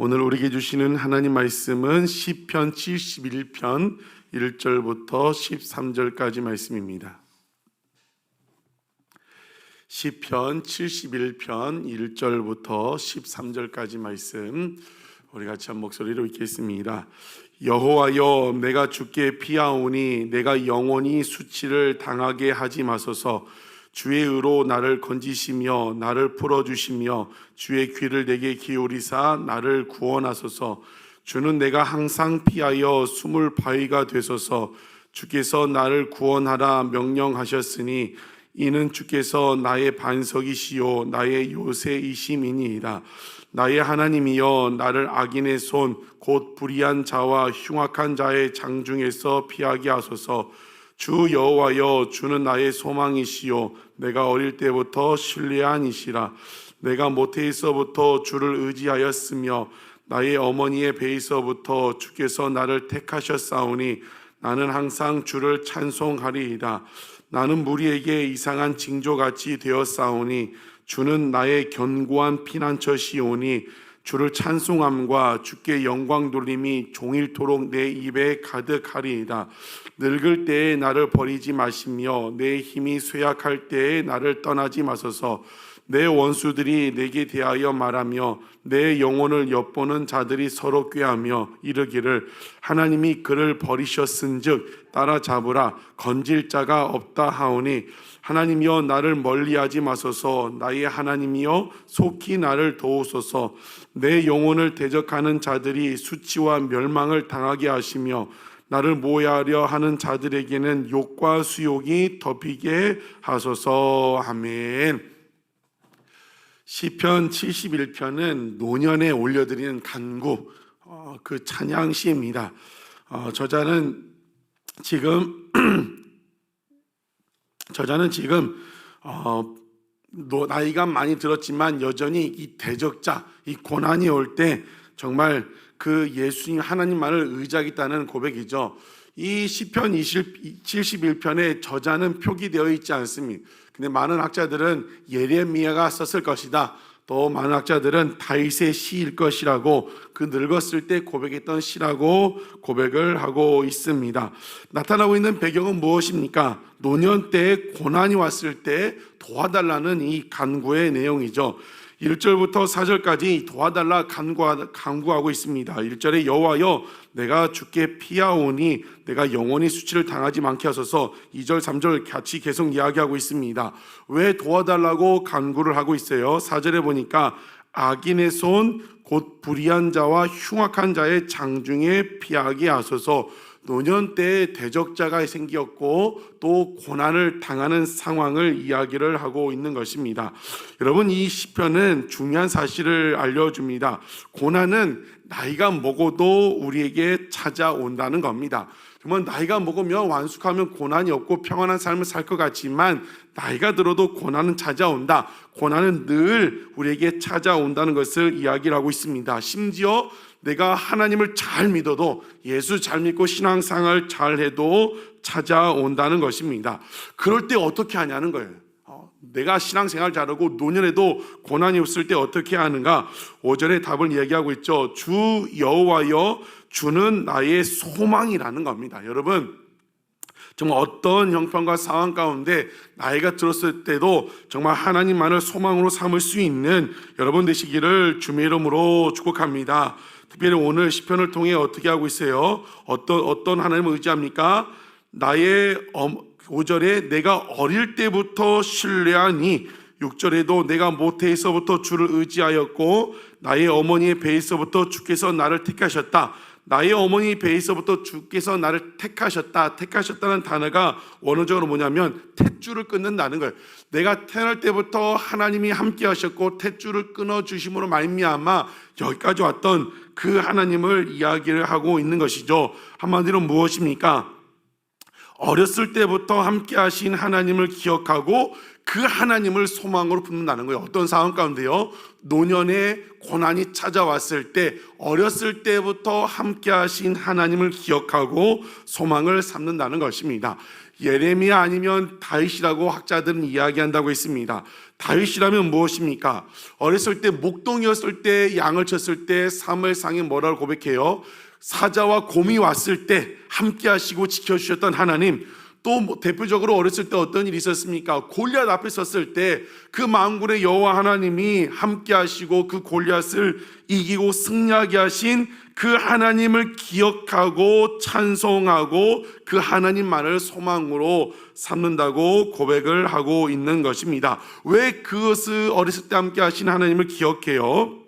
오늘 우리에게 주시는 하나님 말씀은 시편 71편 1절부터 13절까지 말씀입니다. 시편 71편 1절부터 13절까지 말씀 우리 같이 한 목소리로 읽겠습니다. 여호와여, 내가 주께 피하오니 내가 영원히 수치를 당하게 하지 마소서. 주의 의로 나를 건지시며 나를 풀어주시며 주의 귀를 내게 기울이사 나를 구원하소서. 주는 내가 항상 피하여 숨을 바위가 되소서. 주께서 나를 구원하라 명령하셨으니 이는 주께서 나의 반석이시요 나의 요새이심이니이다. 나의 하나님이여, 나를 악인의 손 곧 불의한 자와 흉악한 자의 장중에서 피하게 하소서. 주 여호와여, 주는 나의 소망이시요 내가 어릴 때부터 신뢰한 이시라. 내가 모태에서부터 주를 의지하였으며 나의 어머니의 배에서부터 주께서 나를 택하셨사오니 나는 항상 주를 찬송하리이다. 나는 무리에게 이상한 징조같이 되었사오니 주는 나의 견고한 피난처시오니 주를 찬송함과 주께 영광 돌림이 종일토록 내 입에 가득하리이다. 늙을 때에 나를 버리지 마시며 내 힘이 쇠약할 때에 나를 떠나지 마소서. 내 원수들이 내게 대하여 말하며 내 영혼을 엿보는 자들이 서로 꾀하며 이르기를 하나님이 그를 버리셨은즉 따라잡으라. 건질 자가 없다 하오니 하나님이여, 나를 멀리하지 마소서. 나의 하나님이여, 속히 나를 도우소서. 내 영혼을 대적하는 자들이 수치와 멸망을 당하게 하시며 나를 모해하려 하는 자들에게는 욕과 수욕이 덮이게 하소서. 아멘. 시편 71편은 노년에 올려드리는 간구, 그 찬양 시입니다. 저자는 지금 나이가 많이 들었지만 여전히 이 대적자, 이 고난이 올 때 정말 그 예수님 하나님만을 의지하겠다는 고백이죠. 이 시편 71편의 저자는 표기되어 있지 않습니다. 근데 많은 학자들은 예레미야가 썼을 것이다, 또 많은 학자들은 다윗의 시일 것이라고, 그 늙었을 때 고백했던 시라고 고백을 하고 있습니다. 나타나고 있는 배경은 무엇입니까? 노년 때에 고난이 왔을 때 도와달라는 이 간구의 내용이죠. 1절부터 4절까지 도와달라 간구하고 있습니다. 1절에 여호와여, 내가 주께 피하오니 내가 영원히 수치를 당하지 않게 하소서. 2절 3절 같이 계속 이야기하고 있습니다. 왜 도와달라고 간구를 하고 있어요? 4절에 보니까 악인의 손 곧 불의한 자와 흉악한 자의 장중에 피하게 하소서. 노년 때에 대적자가 생겼고 또 고난을 당하는 상황을 이야기를 하고 있는 것입니다. 여러분, 이 시편은 중요한 사실을 알려줍니다. 고난은 나이가 먹어도 우리에게 찾아온다는 겁니다. 정말 나이가 먹으면 완숙하면 고난이 없고 평안한 삶을 살 것 같지만 나이가 들어도 고난은 찾아온다. 고난은 늘 우리에게 찾아온다는 것을 이야기를 하고 있습니다. 심지어 내가 하나님을 잘 믿어도, 예수 잘 믿고 신앙생활 잘 해도 찾아온다는 것입니다. 그럴 때 어떻게 하냐는 거예요. 내가 신앙생활 잘하고 노년에도 고난이 없을 때 어떻게 하는가? 5절에 답을 이야기하고 있죠. 주 여호와여, 주는 나의 소망이라는 겁니다. 여러분, 정말 어떤 형편과 상황 가운데 나이가 들었을 때도 정말 하나님만을 소망으로 삼을 수 있는 여러분 되시기를 주의 이름으로 축복합니다. 특별히 오늘 시편을 통해 어떻게 하고 있어요? 어떤 하나님을 의지합니까? 5절에 내가 어릴 때부터 신뢰하니, 6절에도 내가 모태에서부터 주를 의지하였고 나의 어머니의 배에서부터 주께서 나를 택하셨다. 나의 어머니 배에서부터 주께서 나를 택하셨다. 택하셨다는 단어가 원어적으로 뭐냐면 탯줄을 끊는다는 거예요. 내가 태어날 때부터 하나님이 함께 하셨고 탯줄을 끊어주심으로 말미암아 여기까지 왔던 그 하나님을 이야기를 하고 있는 것이죠. 한마디로 무엇입니까? 어렸을 때부터 함께 하신 하나님을 기억하고 그 하나님을 소망으로 품는다는 거예요. 어떤 상황 가운데요? 노년에 고난이 찾아왔을 때 어렸을 때부터 함께 하신 하나님을 기억하고 소망을 삼는다는 것입니다. 예레미야 아니면 다윗이라고 학자들은 이야기한다고 했습니다. 다윗이라면 무엇입니까? 어렸을 때 목동이었을 때 양을 쳤을 때 사무엘상에 뭐라고 고백해요? 사자와 곰이 왔을 때 함께 하시고 지켜주셨던 하나님. 또 대표적으로 어렸을 때 어떤 일이 있었습니까? 골리앗 앞에 섰을 때 그 만군의 여호와 하나님이 함께 하시고 그 골리앗을 이기고 승리하게 하신 그 하나님을 기억하고 찬송하고 그 하나님만을 소망으로 삼는다고 고백을 하고 있는 것입니다. 왜 그것을 어렸을 때 함께 하신 하나님을 기억해요?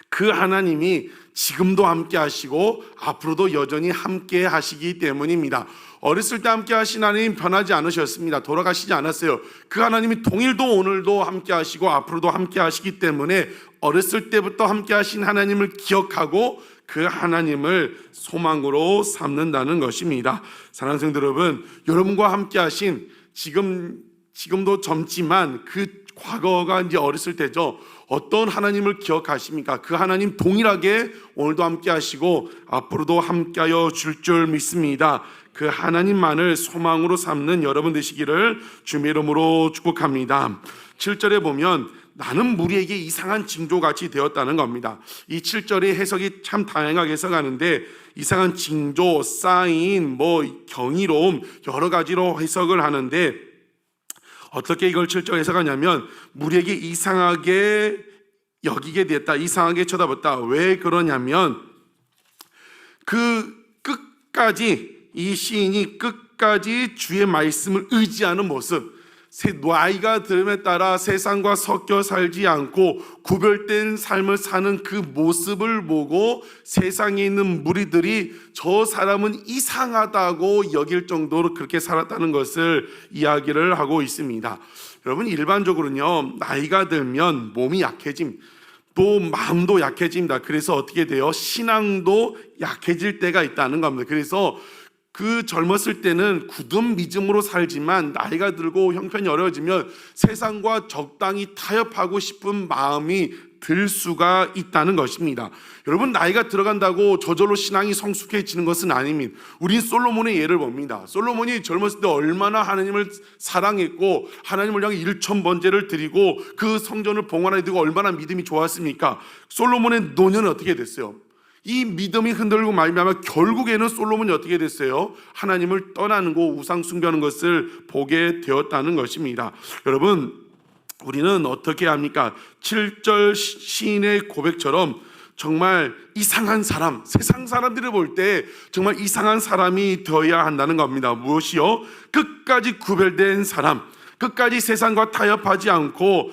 그 하나님이 지금도 함께 하시고 앞으로도 여전히 함께 하시기 때문입니다. 어렸을 때 함께 하신 하나님 변하지 않으셨습니다. 돌아가시지 않았어요. 그 하나님이 동일도 오늘도 함께 하시고 앞으로도 함께 하시기 때문에 어렸을 때부터 함께 하신 하나님을 기억하고 그 하나님을 소망으로 삼는다는 것입니다. 사랑하는 성도 여러분, 여러분과 함께 하신 지금도 젊지만 그 과거가 이제 어렸을 때죠. 어떤 하나님을 기억하십니까? 그 하나님 동일하게 오늘도 함께 하시고 앞으로도 함께하여 줄 줄 믿습니다. 그 하나님만을 소망으로 삼는 여러분 되시기를 주님의 이름으로 축복합니다. 7절에 보면 나는 무리에게 이상한 징조같이 되었다는 겁니다. 이 7절의 해석이 참 다양하게 해석하는데 이상한 징조, 사인, 경이로움 여러 가지로 해석을 하는데 어떻게 이걸 7절 해석하냐면 무리에게 이상하게 여기게 됐다, 이상하게 쳐다봤다. 왜 그러냐면 이 시인이 끝까지 주의 말씀을 의지하는 모습, 나이가 들음에 따라 세상과 섞여 살지 않고 구별된 삶을 사는 그 모습을 보고 세상에 있는 무리들이 저 사람은 이상하다고 여길 정도로 그렇게 살았다는 것을 이야기를 하고 있습니다. 여러분, 일반적으로는요, 나이가 들면 몸이 약해짐, 또 마음도 약해집니다. 그래서 어떻게 돼요? 신앙도 약해질 때가 있다는 겁니다. 그래서 그 젊었을 때는 굳은 믿음으로 살지만 나이가 들고 형편이 어려워지면 세상과 적당히 타협하고 싶은 마음이 들 수가 있다는 것입니다. 여러분, 나이가 들어간다고 저절로 신앙이 성숙해지는 것은 아닙니다. 우린 솔로몬의 예를 봅니다. 솔로몬이 젊었을 때 얼마나 하나님을 사랑했고 하나님을 향해 1,000번제를 드리고 그 성전을 봉헌하게 되고 얼마나 믿음이 좋았습니까? 솔로몬의 노년은 어떻게 됐어요? 이 믿음이 흔들리고 말미암아 결국에는 솔로몬이 어떻게 됐어요? 하나님을 떠나는 거, 우상 숭배하는 것을 보게 되었다는 것입니다. 여러분, 우리는 어떻게 합니까? 7절 시인의 고백처럼 정말 이상한 사람, 세상 사람들을 볼 때 정말 이상한 사람이 되어야 한다는 겁니다. 무엇이요? 끝까지 구별된 사람, 끝까지 세상과 타협하지 않고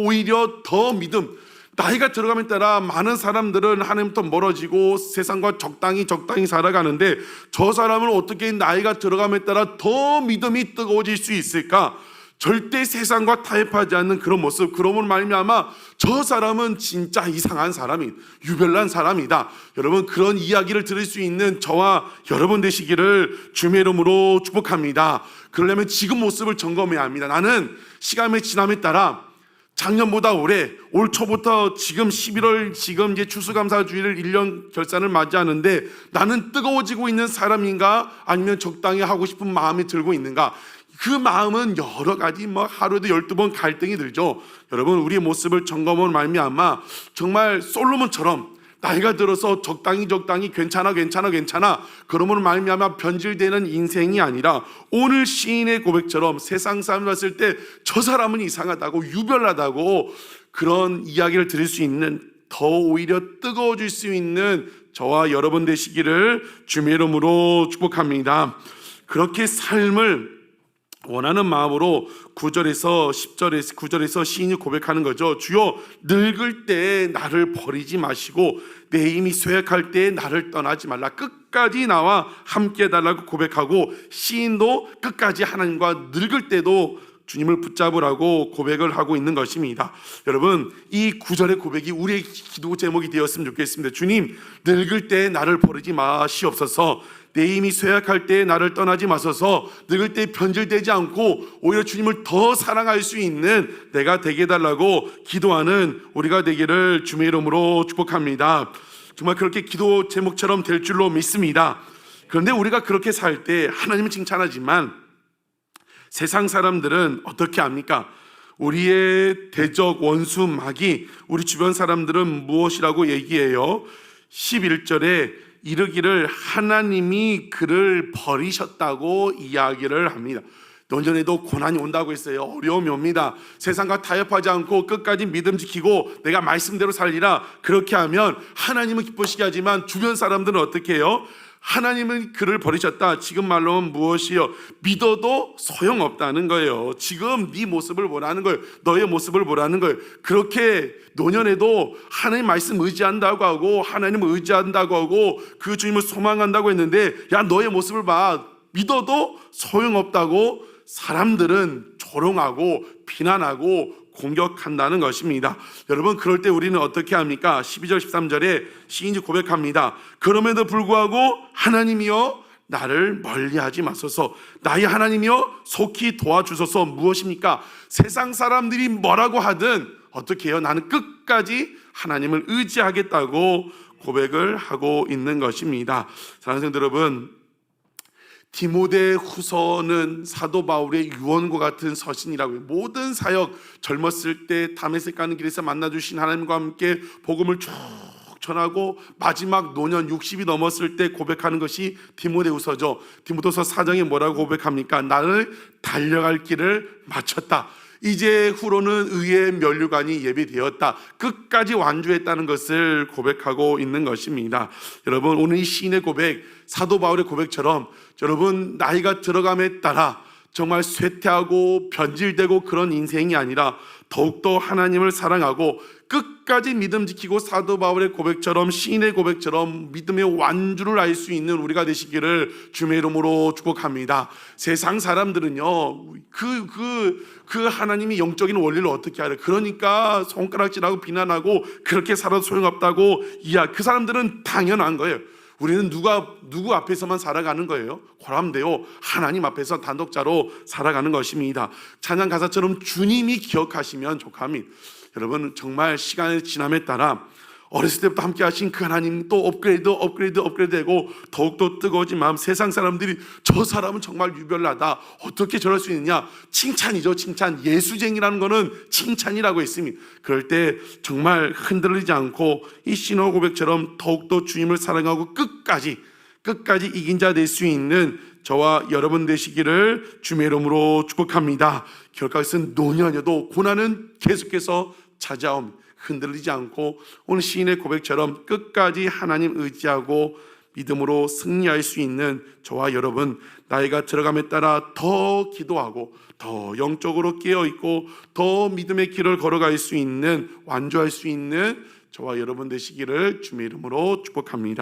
오히려 더 믿음, 나이가 들어감에 따라 많은 사람들은 하나님부터 멀어지고 세상과 적당히 살아가는데 저 사람은 어떻게 나이가 들어감에 따라 더 믿음이 뜨거워질 수 있을까? 절대 세상과 타협하지 않는 그런 모습, 그러면 말미암아 저 사람은 진짜 이상한 사람이, 유별난 사람이다. 여러분, 그런 이야기를 들을 수 있는 저와 여러분 되시기를 주님의 이름으로 축복합니다. 그러려면 지금 모습을 점검해야 합니다. 나는 시간의 지남에 따라 작년보다 올 초부터 지금 11월 이제 추수감사주의를 1년 결산을 맞이하는데 나는 뜨거워지고 있는 사람인가? 아니면 적당히 하고 싶은 마음이 들고 있는가? 그 마음은 여러 가지 하루에도 12번 갈등이 들죠. 여러분, 우리의 모습을 점검하는 말미암아 정말 솔로몬처럼 나이가 들어서 적당히 괜찮아 그러면 말미암아 변질되는 인생이 아니라 오늘 시인의 고백처럼 세상 사람 봤을 때 저 사람은 이상하다고, 유별나다고 그런 이야기를 들을 수 있는, 더 오히려 뜨거워질 수 있는 저와 여러분 되시기를 주님의 이름으로 축복합니다. 그렇게 삶을 원하는 마음으로 9절에서 시인이 고백하는 거죠. 주여, 늙을 때 나를 버리지 마시고 내 힘이 쇠약할 때 나를 떠나지 말라. 끝까지 나와 함께 해달라고 고백하고, 시인도 끝까지 하나님과 늙을 때도 주님을 붙잡으라고 고백을 하고 있는 것입니다. 여러분, 이 9절의 고백이 우리의 기도 제목이 되었으면 좋겠습니다. 주님, 늙을 때 나를 버리지 마시옵소서. 내 힘이 쇠약할 때 나를 떠나지 마소서. 늙을 때 변질되지 않고 오히려 주님을 더 사랑할 수 있는 내가 되게 해달라고 기도하는 우리가 되기를 주님의 이름으로 축복합니다. 정말 그렇게 기도 제목처럼 될 줄로 믿습니다. 그런데 우리가 그렇게 살 때 하나님은 칭찬하지만 세상 사람들은 어떻게 합니까? 우리의 대적 원수 마귀, 우리 주변 사람들은 무엇이라고 얘기해요? 11절에 이르기를 하나님이 그를 버리셨다고 이야기를 합니다. 노년에도 고난이 온다고 했어요. 어려움이 옵니다. 세상과 타협하지 않고 끝까지 믿음 지키고 내가 말씀대로 살리라, 그렇게 하면 하나님은 기쁘시게 하지만 주변 사람들은 어떻게 해요? 하나님은 그를 버리셨다. 지금 말로 하면 무엇이요? 믿어도 소용없다는 거예요. 지금 네 모습을 보라는 거예요. 너의 모습을 보라는 거예요. 그렇게 노년에도 하나님 말씀 의지한다고 하고 하나님을 의지한다고 하고 그 주님을 소망한다고 했는데, 야 너의 모습을 봐, 믿어도 소용없다고 사람들은 조롱하고 비난하고 공격한다는 것입니다. 여러분, 그럴 때 우리는 어떻게 합니까? 12절 13절에 시인이 고백합니다. 그럼에도 불구하고 하나님이여 나를 멀리하지 마소서. 나의 하나님이여 속히 도와주소서. 무엇입니까? 세상 사람들이 뭐라고 하든 어떻게 해요? 나는 끝까지 하나님을 의지하겠다고 고백을 하고 있는 것입니다. 사랑하는 성도 여러분, 디모데 후서는 사도 바울의 유언과 같은 서신이라고 해요. 모든 사역, 젊었을 때 다메섹 가는 길에서 만나주신 하나님과 함께 복음을 쭉 전하고 마지막 노년 60이 넘었을 때 고백하는 것이 디모데 후서죠. 디모데후서 4장에 뭐라고 고백합니까? 나를 달려갈 길을 마쳤다. 이제 후로는 의의 면류관이 예비되었다. 끝까지 완주했다는 것을 고백하고 있는 것입니다. 여러분, 오늘 이 시인의 고백, 사도 바울의 고백처럼 여러분 나이가 들어감에 따라 정말 쇠퇴하고 변질되고 그런 인생이 아니라 더욱더 하나님을 사랑하고 끝까지 믿음 지키고 사도 바울의 고백처럼, 시인의 고백처럼 믿음의 완주를 알 수 있는 우리가 되시기를 주의 이름으로 축복합니다. 세상 사람들은요, 그 하나님이 영적인 원리를 어떻게 알아요? 그러니까 손가락질하고 비난하고 그렇게 살아도 소용없다고 그 사람들은 당연한 거예요. 우리는 누구 앞에서만 살아가는 거예요? 고람되어 하나님 앞에서 단독자로 살아가는 것입니다. 찬양 가사처럼 주님이 기억하시면 족합니다. 여러분, 정말 시간의 지남에 따라 어렸을 때부터 함께 하신 그 하나님 또 업그레이드되고 더욱더 뜨거워진 마음, 세상 사람들이 저 사람은 정말 유별나다, 어떻게 저럴 수 있느냐, 칭찬이죠. 칭찬. 예수쟁이라는 거는 칭찬이라고 했습니다. 그럴 때 정말 흔들리지 않고 이 신호 고백처럼 더욱더 주님을 사랑하고 끝까지 이긴 자 될 수 있는 저와 여러분 되시기를 주의 이름으로 축복합니다. 결과것은 노년에도 고난은 계속해서 찾아옵니다. 흔들리지 않고 오늘 시인의 고백처럼 끝까지 하나님 의지하고 믿음으로 승리할 수 있는 저와 여러분, 나이가 들어감에 따라 더 기도하고 더 영적으로 깨어있고 더 믿음의 길을 걸어갈 수 있는, 완주할 수 있는 저와 여러분 되시기를 주의 이름으로 축복합니다.